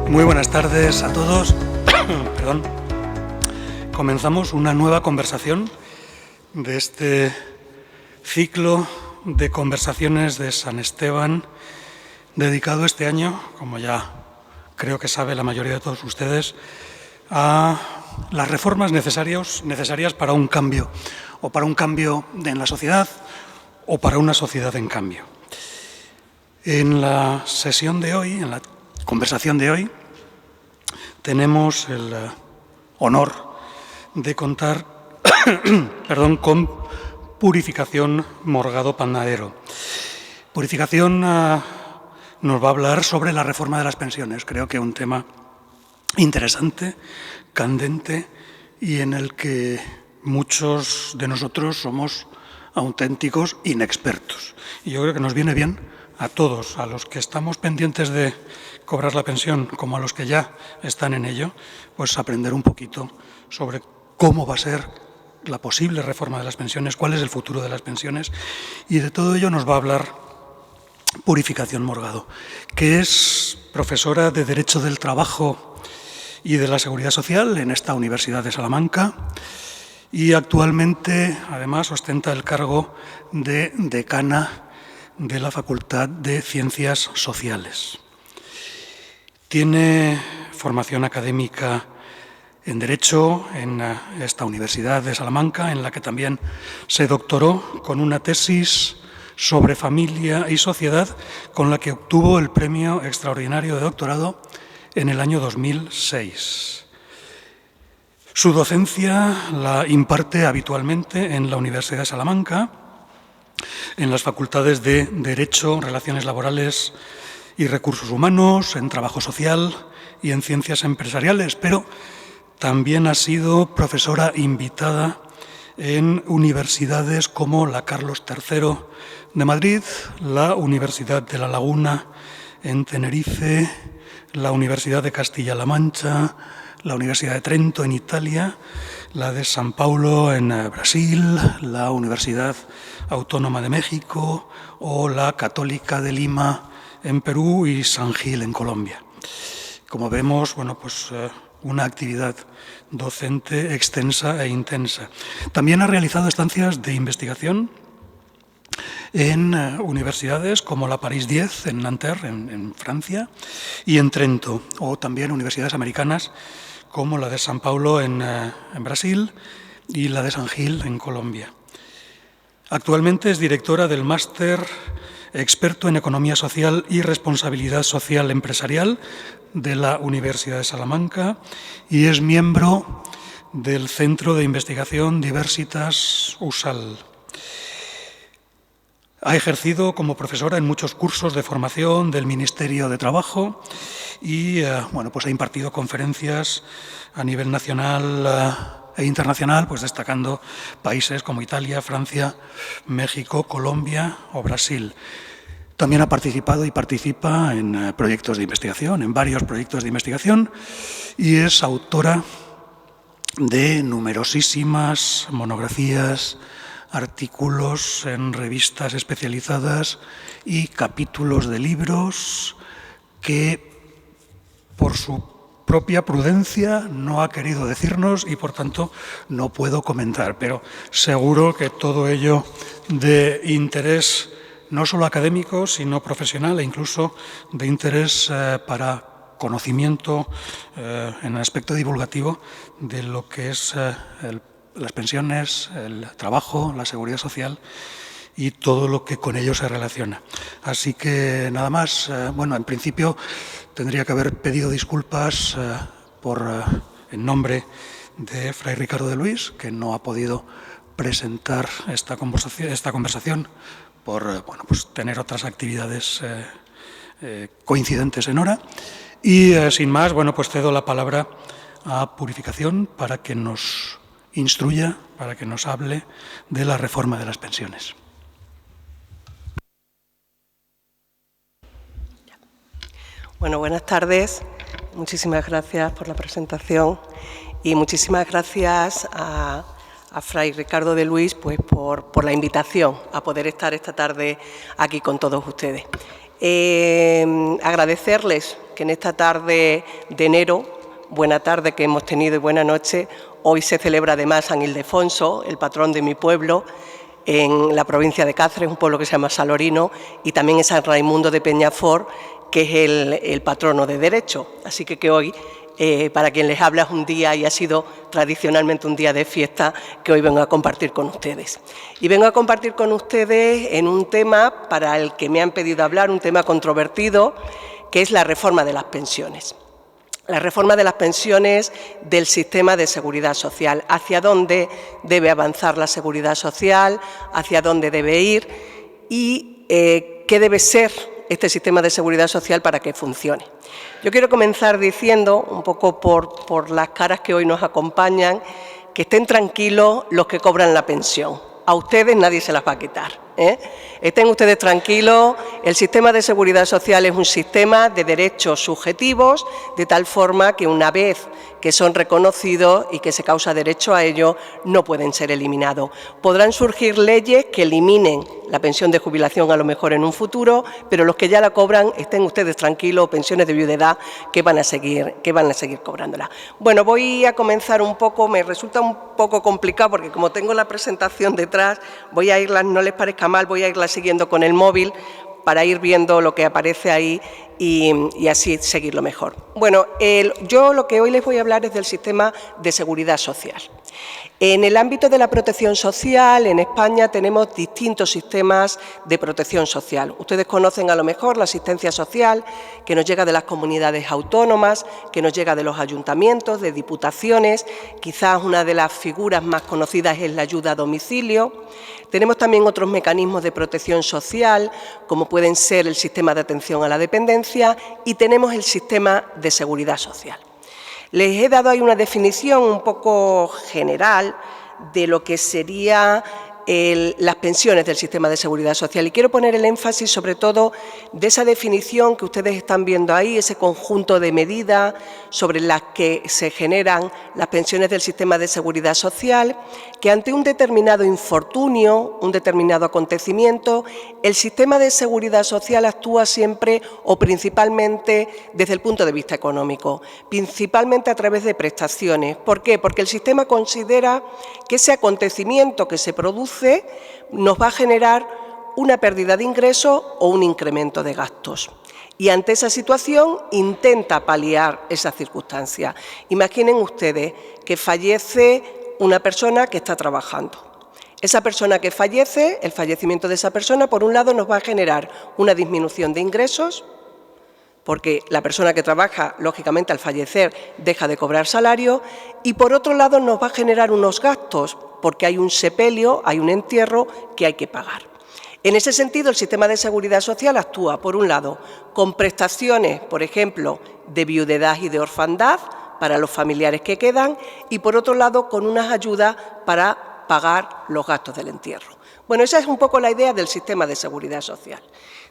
Muy buenas tardes a todos. Perdón. Comenzamos una nueva conversación de este ciclo de conversaciones de San Esteban, dedicado este año, como ya creo que sabe la mayoría de todos ustedes, a las reformas necesarias para un cambio, o para un cambio en la sociedad, o para una sociedad en cambio. En la sesión de hoy, en la conversación de hoy, tenemos el honor de contar con Purificación Morgado Panadero. Purificación nos va a hablar sobre la reforma de las pensiones. Creo que un tema interesante, candente y en el que muchos de nosotros somos auténticos inexpertos. Y yo creo que nos viene bien a todos, a los que estamos pendientes de cobrar la pensión, como a los que ya están en ello, pues aprender un poquito sobre cómo va a ser la posible reforma de las pensiones, cuál es el futuro de las pensiones, y de todo ello nos va a hablar Purificación Morgado, que es profesora de Derecho del Trabajo y de la Seguridad Social en esta Universidad de Salamanca, y actualmente, además, ostenta el cargo de decana de la Facultad de Ciencias Sociales. Tiene formación académica en Derecho en esta Universidad de Salamanca, en la que también se doctoró con una tesis sobre familia y sociedad, con la que obtuvo el Premio Extraordinario de Doctorado en el año 2006. Su docencia la imparte habitualmente en la Universidad de Salamanca, en las facultades de Derecho, Relaciones Laborales y Recursos Humanos, en Trabajo Social y en Ciencias Empresariales, pero también ha sido profesora invitada en universidades como la Carlos III de Madrid, la Universidad de La Laguna en Tenerife, la Universidad de Castilla-La Mancha, la Universidad de Trento en Italia, la de San Paulo en Brasil, la Universidad Autónoma de México o la Católica de Lima en Perú y San Gil en Colombia. Como vemos, una actividad docente extensa e intensa. También ha realizado estancias de investigación en universidades como la París 10 en Nanterre, en Francia, y en Trento, o también universidades americanas como la de San Paulo en Brasil y la de San Gil en Colombia. Actualmente es directora del Máster Experto en Economía Social y Responsabilidad Social Empresarial de la Universidad de Salamanca y es miembro del Centro de Investigación Diversitas USAL. Ha ejercido como profesora en muchos cursos de formación del Ministerio de Trabajo y ha impartido conferencias a nivel nacional e internacional, destacando países como Italia, Francia, México, Colombia o Brasil. También ha participado y participa en proyectos de investigación, en varios proyectos de investigación, y es autora de numerosísimas monografías, artículos en revistas especializadas y capítulos de libros que, por su propia prudencia, no ha querido decirnos y, por tanto, no puedo comentar. Pero seguro que todo ello de interés no solo académico, sino profesional e incluso de interés para conocimiento en el aspecto divulgativo de lo que es las pensiones, el trabajo, la seguridad social y todo lo que con ello se relaciona. Así que nada más, en principio tendría que haber pedido disculpas en nombre de Fray Ricardo de Luis, que no ha podido presentar esta conversación por tener otras actividades coincidentes en hora. Y sin más, cedo la palabra a Purificación para que nos instruya, para que nos hable de la reforma de las pensiones. Buenas tardes. Muchísimas gracias por la presentación y muchísimas gracias a Fray Ricardo de Luis por la invitación a poder estar esta tarde aquí con todos ustedes. Agradecerles que en esta tarde de enero, buena tarde que hemos tenido y buena noche, hoy se celebra además San Ildefonso, el patrón de mi pueblo, en la provincia de Cáceres, un pueblo que se llama Salorino, y también es San Raimundo de Peñafort, que es el patrono de Derecho. Así que hoy, para quien les habla, es un día y ha sido tradicionalmente un día de fiesta que hoy vengo a compartir con ustedes. Y vengo a compartir con ustedes en un tema para el que me han pedido hablar, un tema controvertido, que es la reforma de las pensiones. La reforma de las pensiones del sistema de seguridad social, hacia dónde debe avanzar la seguridad social, hacia dónde debe ir y qué debe ser este sistema de seguridad social para que funcione. Yo quiero comenzar diciendo, un poco por las caras que hoy nos acompañan, que estén tranquilos los que cobran la pensión. A ustedes nadie se las va a quitar, ¿eh? Estén ustedes tranquilos, el sistema de seguridad social es un sistema de derechos subjetivos, de tal forma que una vez que son reconocidos y que se causa derecho a ellos, no pueden ser eliminados. Podrán surgir leyes que eliminen la pensión de jubilación a lo mejor en un futuro, pero los que ya la cobran, estén ustedes tranquilos, pensiones de viudedad que van a seguir cobrándola. Bueno, voy a comenzar un poco, me resulta un poco complicado porque como tengo la presentación detrás, voy a irla, no les parezca mal, voy a irla siguiendo con el móvil para ir viendo lo que aparece ahí y así seguirlo mejor. Bueno, yo lo que hoy les voy a hablar es del sistema de seguridad social. En el ámbito de la protección social, en España tenemos distintos sistemas de protección social. Ustedes conocen a lo mejor la asistencia social, que nos llega de las comunidades autónomas, que nos llega de los ayuntamientos, de diputaciones. Quizás una de las figuras más conocidas es la ayuda a domicilio. Tenemos también otros mecanismos de protección social, como pueden ser el sistema de atención a la dependencia, y tenemos el sistema de seguridad social. Les he dado ahí una definición un poco general de lo que serían las pensiones del sistema de seguridad social y quiero poner el énfasis sobre todo de esa definición que ustedes están viendo ahí, ese conjunto de medidas sobre las que se generan las pensiones del sistema de seguridad social, que ante un determinado infortunio, un determinado acontecimiento, el sistema de seguridad social actúa siempre o principalmente desde el punto de vista económico, principalmente a través de prestaciones. ¿Por qué? Porque el sistema considera que ese acontecimiento que se produce nos va a generar una pérdida de ingresos o un incremento de gastos. Y ante esa situación intenta paliar esa circunstancia. Imaginen ustedes que fallece una persona que está trabajando. Esa persona que fallece, el fallecimiento de esa persona, por un lado nos va a generar una disminución de ingresos, porque la persona que trabaja, lógicamente, al fallecer, deja de cobrar salario, y por otro lado nos va a generar unos gastos, porque hay un sepelio, hay un entierro que hay que pagar. En ese sentido, el sistema de seguridad social actúa, por un lado, con prestaciones, por ejemplo, de viudedad y de orfandad para los familiares que quedan, y por otro lado, con unas ayudas para pagar los gastos del entierro. Bueno, esa es un poco la idea del sistema de seguridad social.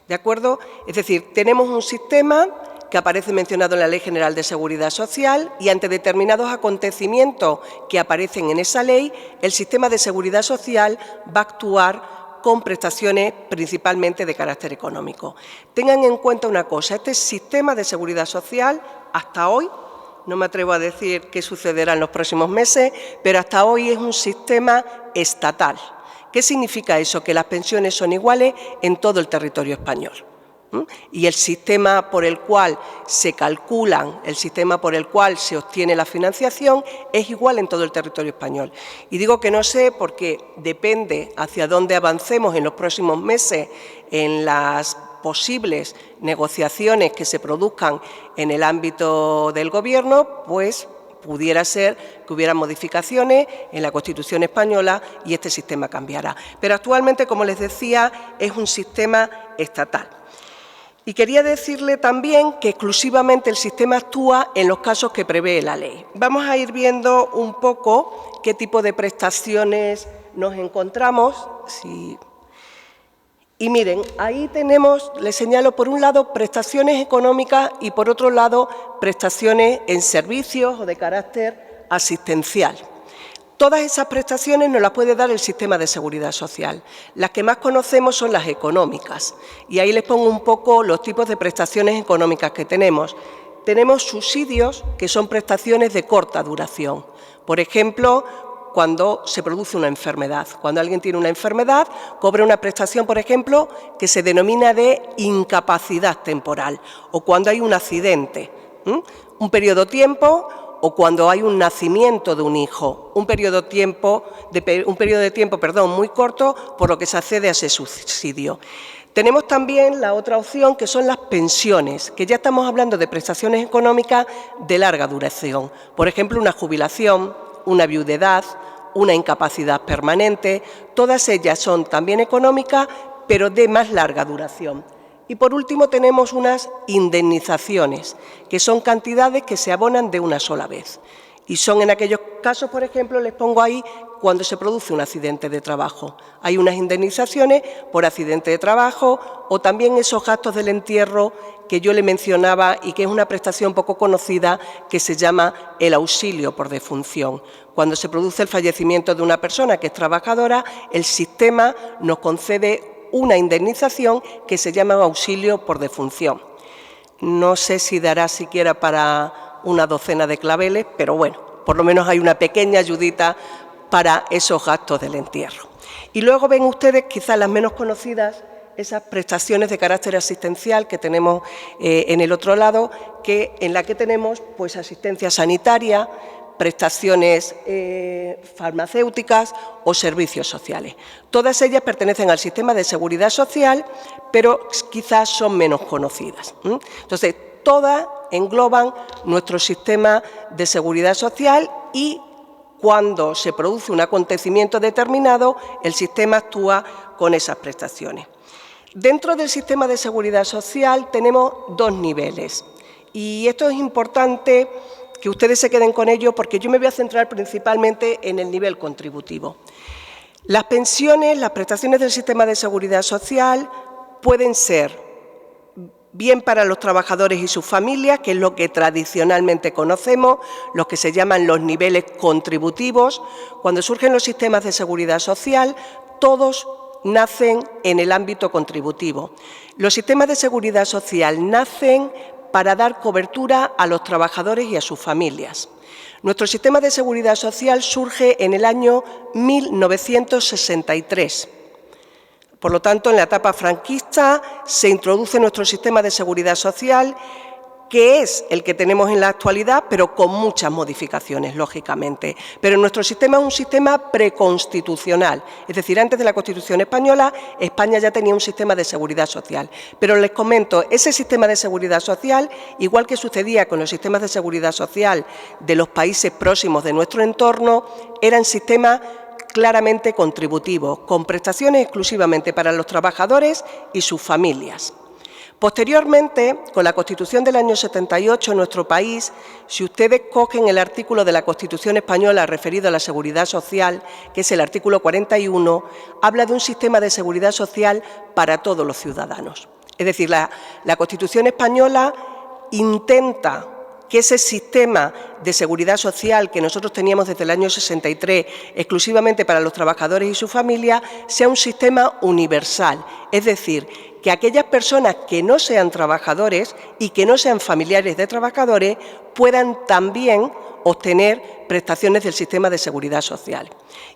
¿De acuerdo? Es decir, tenemos un sistema que aparece mencionado en la Ley General de Seguridad Social y ante determinados acontecimientos que aparecen en esa ley, el sistema de seguridad social va a actuar con prestaciones principalmente de carácter económico. Tengan en cuenta una cosa, este sistema de seguridad social hasta hoy, no me atrevo a decir qué sucederá en los próximos meses, pero hasta hoy es un sistema estatal. ¿Qué significa eso? Que las pensiones son iguales en todo el territorio español. Y el sistema por el cual se calculan, el sistema por el cual se obtiene la financiación es igual en todo el territorio español. Y digo que no sé porque depende hacia dónde avancemos en los próximos meses en las posibles negociaciones que se produzcan en el ámbito del Gobierno, pues pudiera ser que hubiera modificaciones en la Constitución española y este sistema cambiará. Pero actualmente, como les decía, es un sistema estatal. Y quería decirle también que exclusivamente el sistema actúa en los casos que prevé la ley. Vamos a ir viendo un poco qué tipo de prestaciones nos encontramos. Y miren, ahí tenemos, les señalo, por un lado prestaciones económicas y por otro lado prestaciones en servicios o de carácter asistencial. Todas esas prestaciones nos las puede dar el sistema de seguridad social. Las que más conocemos son las económicas. Y ahí les pongo un poco los tipos de prestaciones económicas que tenemos. Tenemos subsidios, que son prestaciones de corta duración. Por ejemplo, cuando se produce una enfermedad. Cuando alguien tiene una enfermedad, cobra una prestación, por ejemplo, que se denomina de incapacidad temporal, o cuando hay un accidente, un periodo de tiempo, o cuando hay un nacimiento de un hijo, un periodo de tiempo muy corto, por lo que se accede a ese subsidio. Tenemos también la otra opción, que son las pensiones, que ya estamos hablando de prestaciones económicas de larga duración. Por ejemplo, una jubilación, una viudedad, una incapacidad permanente, todas ellas son también económicas, pero de más larga duración. Y por último tenemos unas indemnizaciones, que son cantidades que se abonan de una sola vez. Y son en aquellos casos, por ejemplo, les pongo ahí, cuando se produce un accidente de trabajo. Hay unas indemnizaciones por accidente de trabajo o también esos gastos del entierro que yo le mencionaba y que es una prestación poco conocida que se llama el auxilio por defunción. Cuando se produce el fallecimiento de una persona que es trabajadora, el sistema nos concede una indemnización que se llama auxilio por defunción. No sé si dará siquiera para una docena de claveles, pero bueno, por lo menos hay una pequeña ayudita para esos gastos del entierro. Y luego ven ustedes, quizás las menos conocidas, esas prestaciones de carácter asistencial que tenemos en el otro lado, en la que tenemos pues asistencia sanitaria, prestaciones farmacéuticas o servicios sociales. Todas ellas pertenecen al sistema de seguridad social, pero quizás son menos conocidas. Entonces, todas engloban nuestro sistema de seguridad social y cuando se produce un acontecimiento determinado, el sistema actúa con esas prestaciones. Dentro del sistema de seguridad social tenemos dos niveles y esto es importante que ustedes se queden con ello porque yo me voy a centrar principalmente en el nivel contributivo. Las pensiones, las prestaciones del sistema de seguridad social pueden ser bien para los trabajadores y sus familias, que es lo que tradicionalmente conocemos, los que se llaman los niveles contributivos. Cuando surgen los sistemas de seguridad social, todos nacen en el ámbito contributivo. Los sistemas de seguridad social nacen para dar cobertura a los trabajadores y a sus familias. Nuestro sistema de seguridad social surge en el año 1963. Por lo tanto, en la etapa franquista se introduce nuestro sistema de seguridad social, que es el que tenemos en la actualidad, pero con muchas modificaciones, lógicamente. Pero nuestro sistema es un sistema preconstitucional, es decir, antes de la Constitución española, España ya tenía un sistema de seguridad social. Pero les comento, ese sistema de seguridad social, igual que sucedía con los sistemas de seguridad social de los países próximos de nuestro entorno, eran sistemas claramente contributivos, con prestaciones exclusivamente para los trabajadores y sus familias. Posteriormente, con la Constitución del año 78 en nuestro país, si ustedes cogen el artículo de la Constitución española referido a la seguridad social, que es el artículo 41, habla de un sistema de seguridad social para todos los ciudadanos. Es decir, la Constitución española intenta que ese sistema de seguridad social que nosotros teníamos desde el año 63 exclusivamente para los trabajadores y sus familias sea un sistema universal, es decir, que aquellas personas que no sean trabajadores y que no sean familiares de trabajadores puedan también obtener prestaciones del sistema de seguridad social.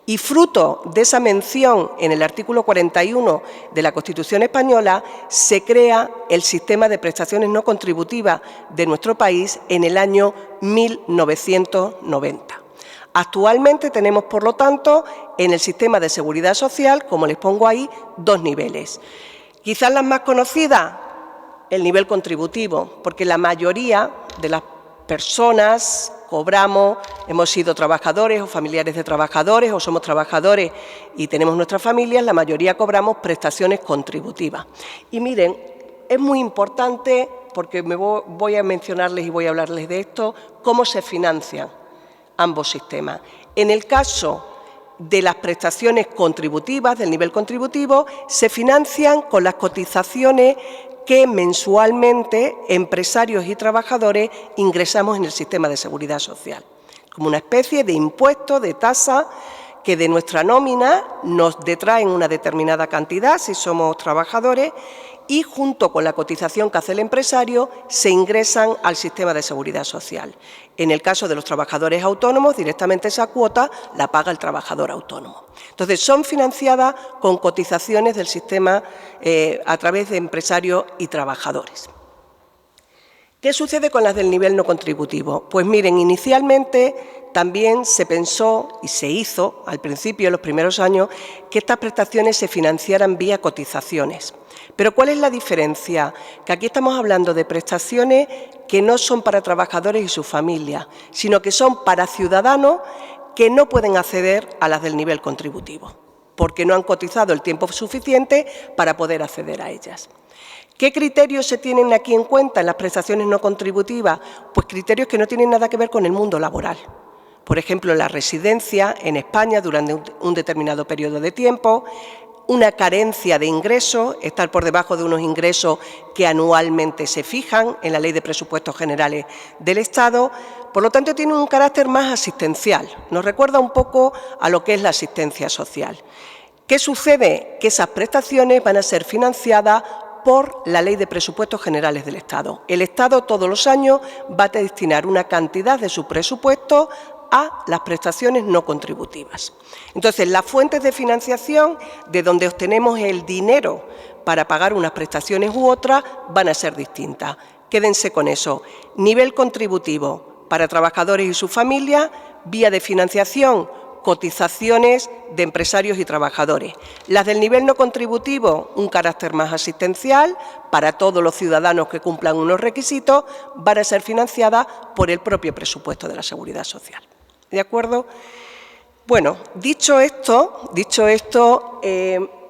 Y fruto de esa mención en el artículo 41 de la Constitución española se crea el sistema de prestaciones no contributivas de nuestro país en el año 1990. Actualmente tenemos, por lo tanto, en el sistema de seguridad social, como les pongo ahí, dos niveles. Quizás las más conocidas, el nivel contributivo, porque la mayoría de las personas cobramos, hemos sido trabajadores o familiares de trabajadores o somos trabajadores y tenemos nuestras familias, la mayoría cobramos prestaciones contributivas. Y miren, es muy importante, porque voy a mencionarles y voy a hablarles de esto, cómo se financian ambos sistemas. En el caso de las prestaciones contributivas, del nivel contributivo, se financian con las cotizaciones que mensualmente empresarios y trabajadores ingresamos en el sistema de seguridad social. como una especie de impuesto, de tasa, que de nuestra nómina nos detraen una determinada cantidad si somos trabajadores y junto con la cotización que hace el empresario se ingresan al sistema de seguridad social. En el caso de los trabajadores autónomos, directamente esa cuota la paga el trabajador autónomo. Entonces, son financiadas con cotizaciones del sistema a través de empresarios y trabajadores. ¿Qué sucede con las del nivel no contributivo? Pues miren, inicialmente también se pensó y se hizo al principio, en los primeros años, que estas prestaciones se financiaran vía cotizaciones. Pero ¿cuál es la diferencia? Que aquí estamos hablando de prestaciones que no son para trabajadores y sus familias, sino que son para ciudadanos que no pueden acceder a las del nivel contributivo, porque no han cotizado el tiempo suficiente para poder acceder a ellas. ¿Qué criterios se tienen aquí en cuenta en las prestaciones no contributivas? Pues criterios que no tienen nada que ver con el mundo laboral. Por ejemplo, la residencia en España durante un determinado periodo de tiempo, una carencia de ingresos, estar por debajo de unos ingresos que anualmente se fijan en la Ley de Presupuestos Generales del Estado. Por lo tanto, tiene un carácter más asistencial. Nos recuerda un poco a lo que es la asistencia social. ¿Qué sucede? Que esas prestaciones van a ser financiadas por la Ley de Presupuestos Generales del Estado. El Estado todos los años va a destinar una cantidad de su presupuesto a las prestaciones no contributivas. Entonces, las fuentes de financiación de donde obtenemos el dinero para pagar unas prestaciones u otras van a ser distintas. Quédense con eso. Nivel contributivo para trabajadores y sus familias, vía de financiación, cotizaciones de empresarios y trabajadores. Las del nivel no contributivo, un carácter más asistencial, para todos los ciudadanos que cumplan unos requisitos, van a ser financiadas por el propio presupuesto de la Seguridad Social. ¿De acuerdo? Bueno, dicho esto,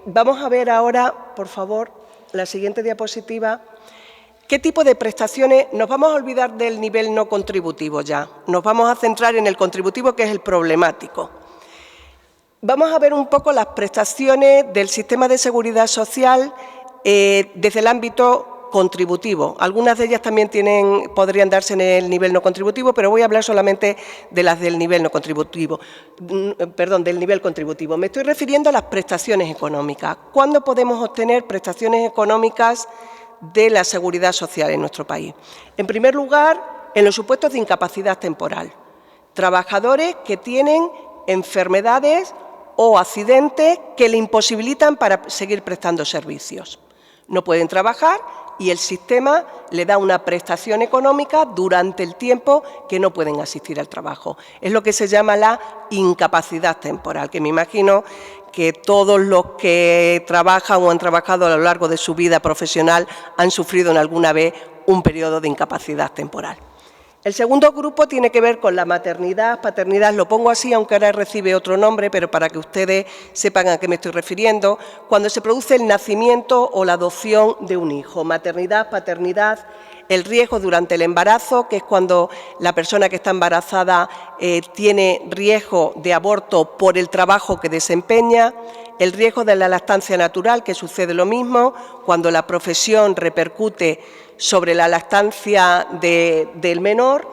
vamos a ver ahora, por favor, la siguiente diapositiva. ¿Qué tipo de prestaciones? Nos vamos a olvidar del nivel no contributivo ya. Nos vamos a centrar en el contributivo, que es el problemático. Vamos a ver un poco las prestaciones del sistema de seguridad social desde el ámbito contributivo. Algunas de ellas también podrían darse en el nivel no contributivo, pero voy a hablar solamente de las del nivel no contributivo. Perdón, del nivel contributivo. Me estoy refiriendo a las prestaciones económicas. ¿Cuándo podemos obtener prestaciones económicas de la seguridad social en nuestro país? En primer lugar, en los supuestos de incapacidad temporal. Trabajadores que tienen enfermedades o accidentes que le imposibilitan para seguir prestando servicios. No pueden trabajar y el sistema le da una prestación económica durante el tiempo que no pueden asistir al trabajo. Es lo que se llama la incapacidad temporal, que me imagino que todos los que trabajan o han trabajado a lo largo de su vida profesional han sufrido en alguna vez un periodo de incapacidad temporal. El segundo grupo tiene que ver con la maternidad, paternidad, lo pongo así, aunque ahora recibe otro nombre, pero para que ustedes sepan a qué me estoy refiriendo, cuando se produce el nacimiento o la adopción de un hijo. Maternidad, paternidad, el riesgo durante el embarazo, que es cuando la persona que está embarazada tiene riesgo de aborto por el trabajo que desempeña, el riesgo de la lactancia natural, que sucede lo mismo, cuando la profesión repercute sobre la lactancia del menor,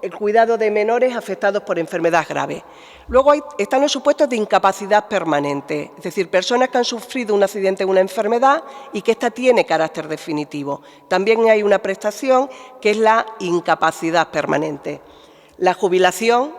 el cuidado de menores afectados por enfermedad grave. Luego están los supuestos de incapacidad permanente, es decir, personas que han sufrido un accidente o una enfermedad y que ésta tiene carácter definitivo. También hay una prestación que es la incapacidad permanente. La jubilación,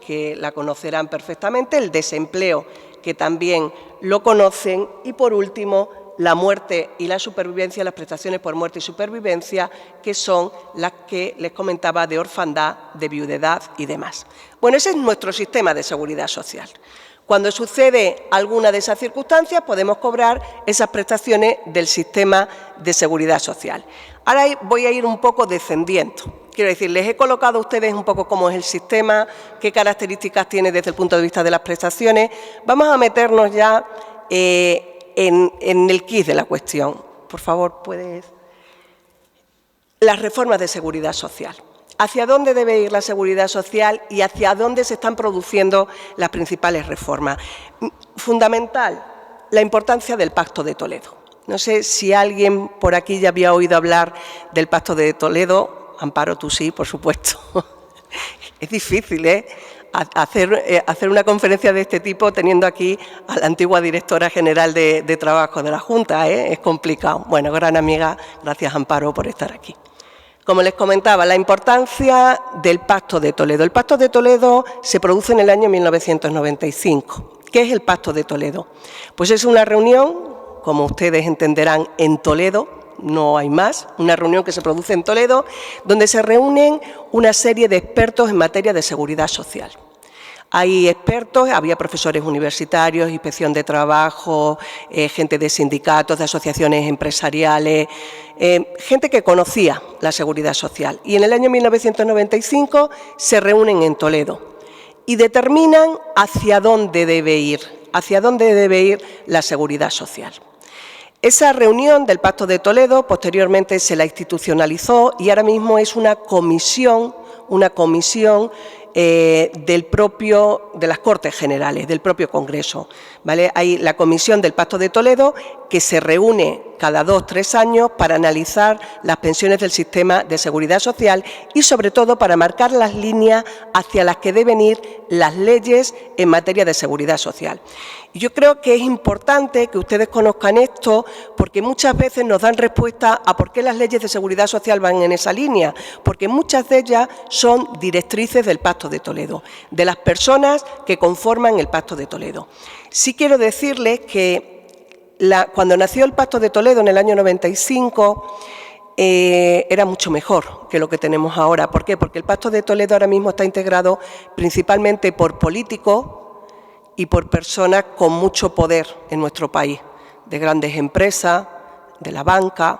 que la conocerán perfectamente, el desempleo, que también lo conocen, y por último, la muerte y la supervivencia, las prestaciones por muerte y supervivencia, que son las que les comentaba de orfandad, de viudedad y demás. Bueno, ese es nuestro sistema de seguridad social. Cuando sucede alguna de esas circunstancias, podemos cobrar esas prestaciones del sistema de seguridad social. Ahora voy a ir un poco descendiendo. Quiero decir, les he colocado a ustedes un poco cómo es el sistema, qué características tiene desde el punto de vista de las prestaciones. Vamos a meternos ya en el quid de la cuestión. Por favor, puedes. Las reformas de seguridad social. ¿Hacia dónde debe ir la seguridad social y hacia dónde se están produciendo las principales reformas? Fundamental, la importancia del Pacto de Toledo. No sé si alguien por aquí ya había oído hablar del Pacto de Toledo. Amparo, tú sí, por supuesto. Es difícil, hacer una conferencia de este tipo teniendo aquí a la antigua directora general de Trabajo de la Junta, es complicado. Bueno, gran amiga, gracias Amparo por estar aquí. Como les comentaba, la importancia del Pacto de Toledo. El Pacto de Toledo se produce en el año 1995. ¿Qué es el Pacto de Toledo? Pues es una reunión, como ustedes entenderán, en Toledo, no hay más, una reunión que se produce en Toledo, donde se reúnen una serie de expertos en materia de seguridad social. Hay expertos, había profesores universitarios, inspección de trabajo, gente de sindicatos, de asociaciones empresariales, gente que conocía la seguridad social. Y en el año 1995 se reúnen en Toledo y determinan hacia dónde debe ir la seguridad social. Esa reunión del Pacto de Toledo posteriormente se la institucionalizó y ahora mismo es una comisión de las Cortes Generales, del propio Congreso, ¿vale? Hay la Comisión del Pacto de Toledo que se reúne cada 2 o 3 años para analizar las pensiones del sistema de seguridad social y, sobre todo, para marcar las líneas hacia las que deben ir las leyes en materia de seguridad social. Y yo creo que es importante que ustedes conozcan esto porque muchas veces nos dan respuesta a por qué las leyes de seguridad social van en esa línea, porque muchas de ellas son directrices del Pacto de Toledo, de las personas que conforman el Pacto de Toledo. Sí quiero decirles que cuando nació el Pacto de Toledo en el año 95 era mucho mejor que lo que tenemos ahora. ¿Por qué? Porque el Pacto de Toledo ahora mismo está integrado principalmente por políticos y por personas con mucho poder en nuestro país, de grandes empresas, de la banca,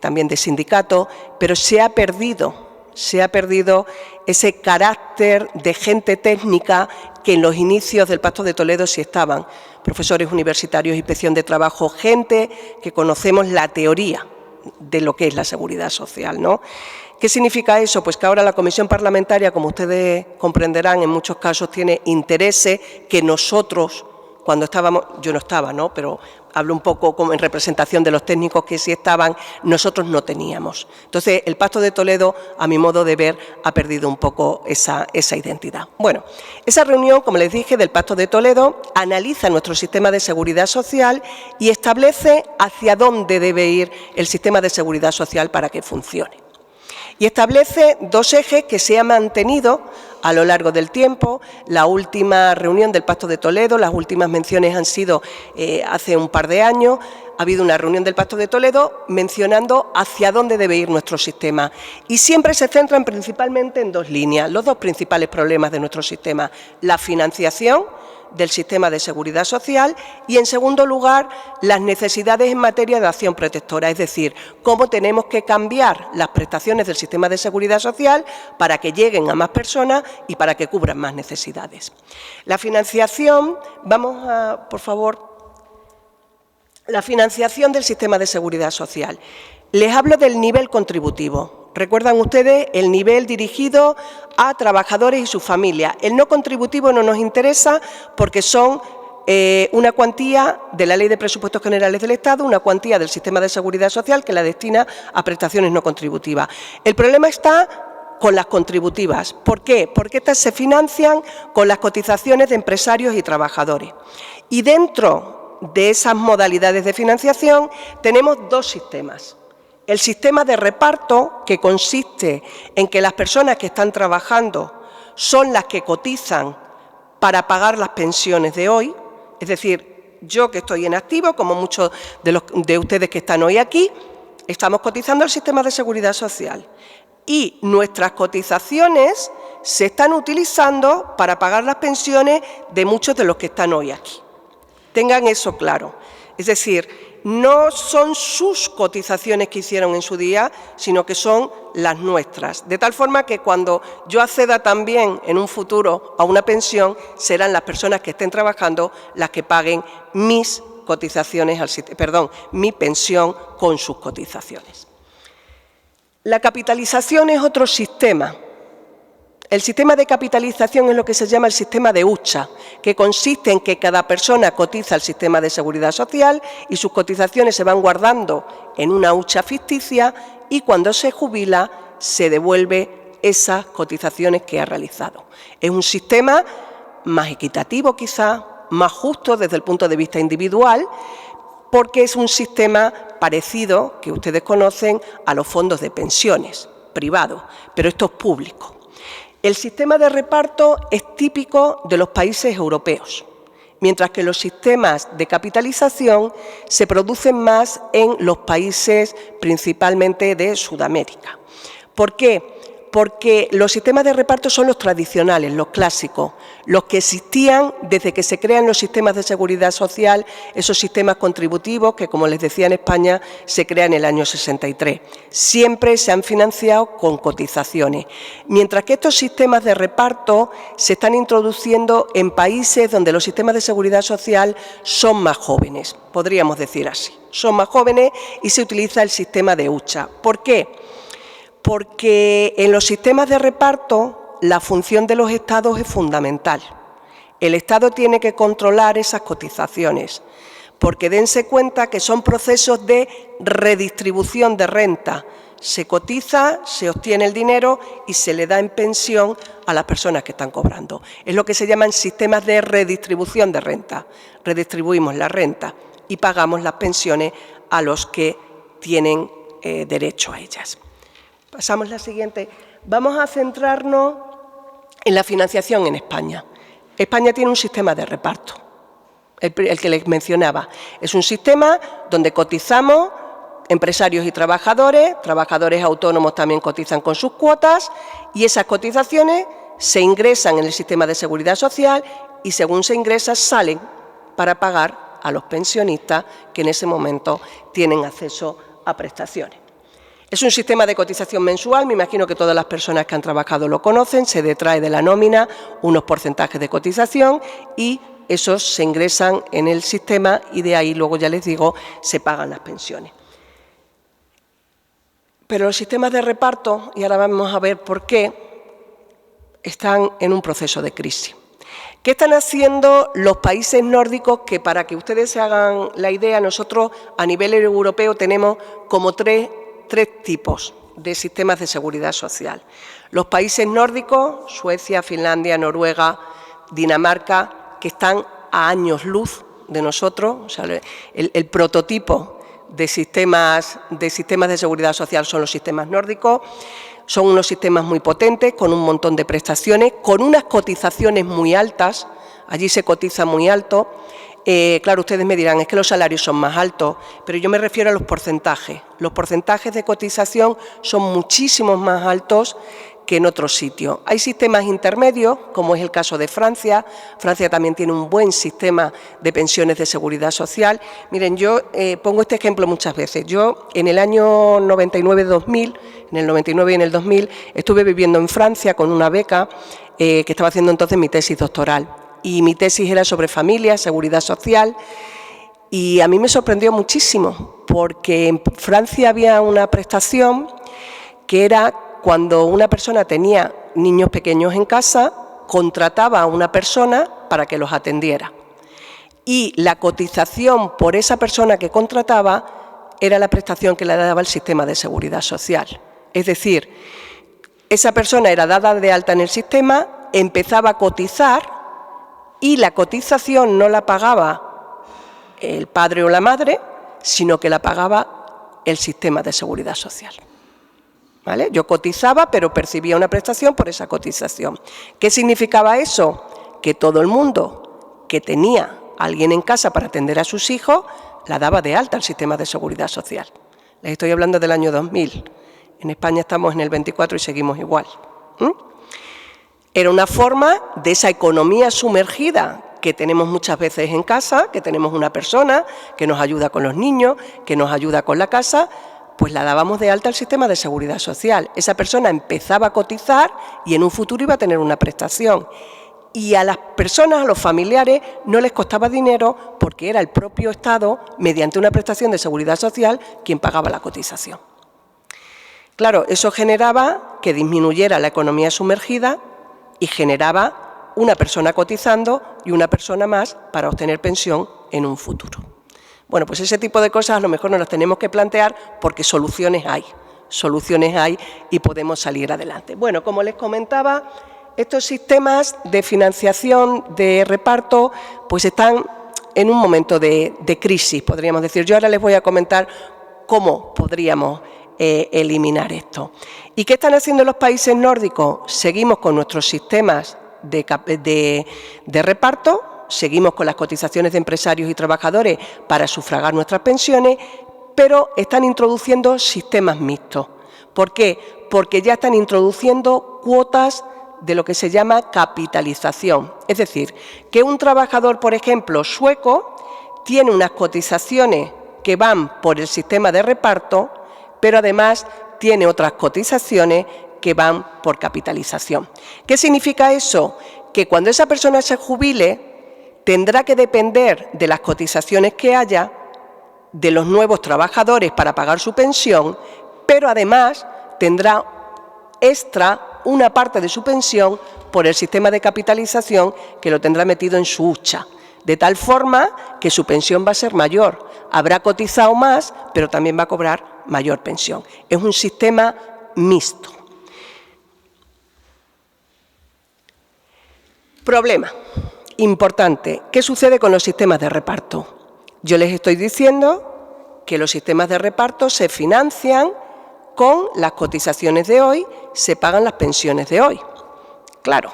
también de sindicatos, pero se ha perdido ese carácter de gente técnica que en los inicios del Pacto de Toledo sí estaban, profesores universitarios, inspección de trabajo, gente que conocemos la teoría de lo que es la seguridad social, ¿no? ¿Qué significa eso? Pues que ahora la Comisión Parlamentaria, como ustedes comprenderán, en muchos casos tiene intereses que nosotros, cuando estábamos, yo no estaba, ¿no?, pero hablo un poco como en representación de los técnicos que sí estaban, nosotros no teníamos. Entonces, el Pacto de Toledo, a mi modo de ver, ha perdido un poco esa identidad. Bueno, esa reunión, como les dije, del Pacto de Toledo, analiza nuestro sistema de seguridad social y establece hacia dónde debe ir el sistema de seguridad social para que funcione. Y establece 2 ejes que se han mantenido a lo largo del tiempo. La última reunión del Pacto de Toledo, las últimas menciones han sido hace un par de años. Ha habido una reunión del Pacto de Toledo mencionando hacia dónde debe ir nuestro sistema. Y siempre se centran principalmente en 2 líneas, los 2 principales problemas de nuestro sistema: la financiación del sistema de seguridad social y, en segundo lugar, las necesidades en materia de acción protectora, es decir, cómo tenemos que cambiar las prestaciones del sistema de seguridad social para que lleguen a más personas y para que cubran más necesidades. La financiación, por favor, la financiación del sistema de seguridad social. Les hablo del nivel contributivo. Recuerdan ustedes el nivel dirigido a trabajadores y sus familias. El no contributivo no nos interesa porque son una cuantía de la Ley de Presupuestos Generales del Estado, una cuantía del sistema de seguridad social que la destina a prestaciones no contributivas. El problema está con las contributivas. ¿Por qué? Porque estas se financian con las cotizaciones de empresarios y trabajadores. Y dentro de esas modalidades de financiación tenemos 2 sistemas. El sistema de reparto, que consiste en que las personas que están trabajando son las que cotizan para pagar las pensiones de hoy, es decir, yo que estoy en activo, como muchos de ustedes que están hoy aquí, estamos cotizando al sistema de seguridad social y nuestras cotizaciones se están utilizando para pagar las pensiones de muchos de los que están hoy aquí. Tengan eso claro, es decir, no son sus cotizaciones que hicieron en su día, sino que son las nuestras. De tal forma que cuando yo acceda también en un futuro a una pensión, serán las personas que estén trabajando las que paguen mis cotizaciones, mi pensión con sus cotizaciones. La capitalización es otro sistema. El sistema de capitalización es lo que se llama el sistema de hucha, que consiste en que cada persona cotiza al sistema de seguridad social y sus cotizaciones se van guardando en una hucha ficticia y cuando se jubila se devuelve esas cotizaciones que ha realizado. Es un sistema más equitativo quizá, más justo desde el punto de vista individual, porque es un sistema parecido, que ustedes conocen, a los fondos de pensiones privados, pero esto es público. El sistema de reparto es típico de los países europeos, mientras que los sistemas de capitalización se producen más en los países principalmente de Sudamérica. ¿Por qué? Porque los sistemas de reparto son los tradicionales, los clásicos, los que existían desde que se crean los sistemas de seguridad social, esos sistemas contributivos que, como les decía, en España se crean en el año 63. Siempre se han financiado con cotizaciones, mientras que estos sistemas de reparto se están introduciendo en países donde los sistemas de seguridad social son más jóvenes, podríamos decir así. Son más jóvenes y se utiliza el sistema de hucha. ¿Por qué? Porque en los sistemas de reparto la función de los Estados es fundamental. El Estado tiene que controlar esas cotizaciones, porque dense cuenta que son procesos de redistribución de renta. Se cotiza, se obtiene el dinero y se le da en pensión a las personas que están cobrando. Es lo que se llaman sistemas de redistribución de renta. Redistribuimos la renta y pagamos las pensiones a los que tienen derecho a ellas. Pasamos a la siguiente. Vamos a centrarnos en la financiación en España. España tiene un sistema de reparto, el que les mencionaba. Es un sistema donde cotizamos empresarios y trabajadores autónomos también cotizan con sus cuotas y esas cotizaciones se ingresan en el sistema de seguridad social y según se ingresa salen para pagar a los pensionistas que en ese momento tienen acceso a prestaciones. Es un sistema de cotización mensual, me imagino que todas las personas que han trabajado lo conocen, se detrae de la nómina unos porcentajes de cotización y esos se ingresan en el sistema y de ahí luego, ya les digo, se pagan las pensiones. Pero los sistemas de reparto, y ahora vamos a ver por qué, están en un proceso de crisis. ¿Qué están haciendo los países nórdicos? Que para que ustedes se hagan la idea, nosotros a nivel europeo tenemos como tres tipos de sistemas de seguridad social. Los países nórdicos, Suecia, Finlandia, Noruega, Dinamarca, que están a años luz de nosotros, o sea, el prototipo de sistemas de seguridad social son los sistemas nórdicos, son unos sistemas muy potentes, con un montón de prestaciones, con unas cotizaciones muy altas, allí se cotiza muy alto. Claro, ustedes me dirán, es que los salarios son más altos, pero yo me refiero a los porcentajes. Los porcentajes de cotización son muchísimos más altos que en otros sitios. Hay sistemas intermedios, como es el caso de Francia. Francia también tiene un buen sistema de pensiones de seguridad social. Miren, yo pongo este ejemplo muchas veces. Yo en el año 99-2000, en el 99 y en el 2000, estuve viviendo en Francia con una beca que estaba haciendo entonces mi tesis doctoral. Y mi tesis era sobre familia, seguridad social, y a mí me sorprendió muchísimo, porque en Francia había una prestación que era cuando una persona tenía niños pequeños en casa, contrataba a una persona para que los atendiera. Y la cotización por esa persona que contrataba era la prestación que le daba el sistema de seguridad social. Es decir, esa persona era dada de alta en el sistema, empezaba a cotizar, y la cotización no la pagaba el padre o la madre, sino que la pagaba el sistema de seguridad social. ¿Vale? Yo cotizaba, pero percibía una prestación por esa cotización. ¿Qué significaba eso? Que todo el mundo que tenía a alguien en casa para atender a sus hijos, la daba de alta al sistema de seguridad social. Les estoy hablando del año 2000. En España estamos en el 24 y seguimos igual. Era una forma de esa economía sumergida que tenemos muchas veces en casa, que tenemos una persona que nos ayuda con los niños, que nos ayuda con la casa, pues la dábamos de alta al sistema de seguridad social. Esa persona empezaba a cotizar y en un futuro iba a tener una prestación. Y a las personas, a los familiares, no les costaba dinero porque era el propio Estado, mediante una prestación de seguridad social, quien pagaba la cotización. Claro, eso generaba que disminuyera la economía sumergida y generaba una persona cotizando y una persona más para obtener pensión en un futuro. Bueno, pues ese tipo de cosas a lo mejor nos las tenemos que plantear porque soluciones hay. soluciones hay y podemos salir adelante. Bueno, como les comentaba, estos sistemas de financiación, de reparto, pues están en un momento de crisis, podríamos decir. Yo ahora les voy a comentar cómo podríamos eliminar esto. ¿Y qué están haciendo los países nórdicos? Seguimos con nuestros sistemas de reparto, seguimos con las cotizaciones de empresarios y trabajadores para sufragar nuestras pensiones, pero están introduciendo sistemas mixtos. ¿Por qué? Porque ya están introduciendo cuotas de lo que se llama capitalización. Es decir, que un trabajador, por ejemplo, sueco, tiene unas cotizaciones que van por el sistema de reparto, pero además tiene otras cotizaciones que van por capitalización. ¿Qué significa eso? Que cuando esa persona se jubile, tendrá que depender de las cotizaciones que haya, de los nuevos trabajadores para pagar su pensión, pero además tendrá extra una parte de su pensión por el sistema de capitalización que lo tendrá metido en su hucha, de tal forma que su pensión va a ser mayor. Habrá cotizado más, pero también va a cobrar mayor pensión. Es un sistema mixto. Problema importante. ¿Qué sucede con los sistemas de reparto? Yo les estoy diciendo que los sistemas de reparto se financian con las cotizaciones de hoy, se pagan las pensiones de hoy. Claro,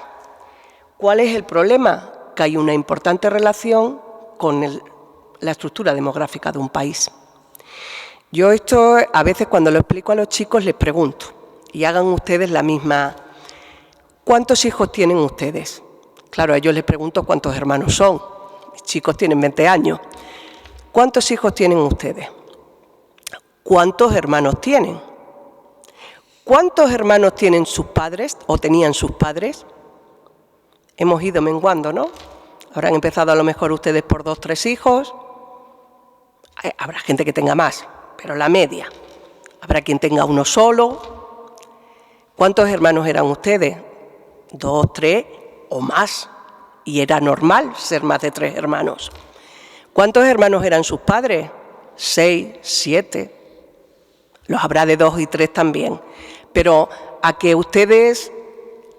¿cuál es el problema? Que hay una importante relación con la estructura demográfica de un país. Yo esto a veces cuando lo explico a los chicos les pregunto, y hagan ustedes la misma, ¿cuántos hijos tienen ustedes? Claro, a ellos les pregunto cuántos hermanos son, mis chicos tienen 20 años. ¿Cuántos hijos tienen ustedes? ¿Cuántos hermanos tienen? ¿Cuántos hermanos tienen sus padres o tenían sus padres? Hemos ido menguando, ¿no? Habrán empezado a lo mejor ustedes por 2, 3 hijos. Habrá gente que tenga más, pero la media. Habrá quien tenga uno solo. ¿Cuántos hermanos eran ustedes? 2, 3 o más. Y era normal ser más de 3 hermanos. ¿Cuántos hermanos eran sus padres? 6, 7. Los habrá de 2 y 3 también. Pero a que ustedes